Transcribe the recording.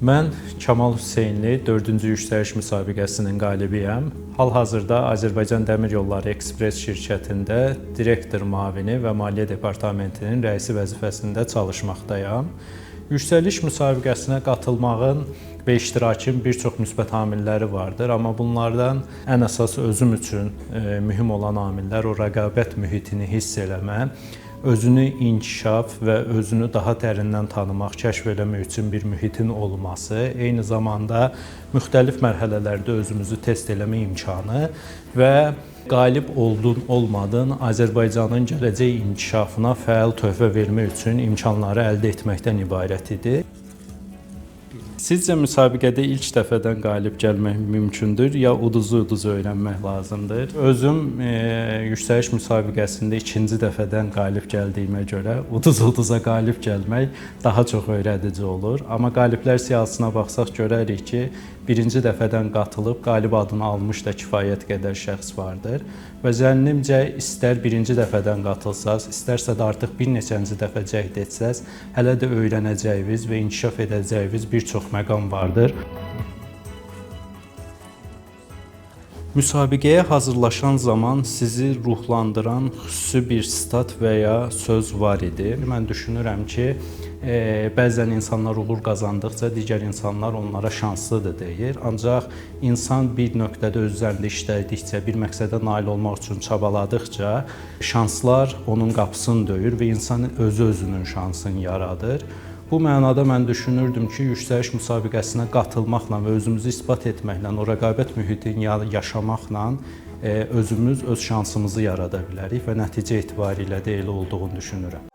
Mən Kamal Hüseynli 4-cü yüksəliş müsabiqəsinin qalibiyəm. Hal-hazırda Azərbaycan Dəmir Yolları Ekspres şirkətində direktor müavini və maliyyə departamentinin rəisi vəzifəsində çalışmaqdayam. Yüksəliş müsabiqəsinə qatılmağın və iştirakın bir çox müsbət amilləri vardır, amma bunlardan ən əsas özüm üçün mühüm olan amillər o rəqabət mühitini hiss eləmə, özünü inkişaf və özünü daha dərindən tanımaq, kəşf eləmək üçün bir mühitin olması, eyni zamanda müxtəlif mərhələlərdə özümüzü test eləmə imkanı və qalib oldun, olmadın, Azərbaycanın gələcək inkişafına fəal töhfə vermək üçün imkanları əldə etməkdən ibarət idi. Sizcə müsabiqədə ilk dəfədən qalib gəlmək mümkündür, ya uduz öyrənmək lazımdır? Özüm yüksəliş müsabiqəsində ikinci dəfədən qalib gəldiyimə görə uduza qalib gəlmək daha çox öyrədici olur. Amma qaliblər siyahısına baxsaq görərik ki, birinci dəfədən qatılıb qalib adını almış da kifayət qədər şəxs vardır. Və zənnimcə istər birinci dəfədən qatılsaz, istərsə də artıq bir neçənci dəfə cəhd etsəz, hələ də öyrənəcəyiniz və inkişaf edəcəyiniz bir çox məqam vardır. Müsabiqəyə hazırlaşan zaman sizi ruhlandıran xüsusi bir stat və ya söz var idi. Mən düşünürəm ki, bəzən insanlar uğur qazandıqca digər insanlar onlara şanslıdır deyir. Ancaq insan bir nöqtədə öz üzərində işlədikcə, bir məqsədə nail olmaq üçün çabaladıqca şanslar onun qapısını döyür və insan özünün şansını yaradır. Bu mənada mən düşünürdüm ki, yüksəliş müsabiqəsinə qatılmaqla və özümüzü isbat etməklə, o rəqabət mühitini yaşamaqla özümüz öz şansımızı yarada bilərik və nəticə etibarilə də elə olduğunu düşünürəm.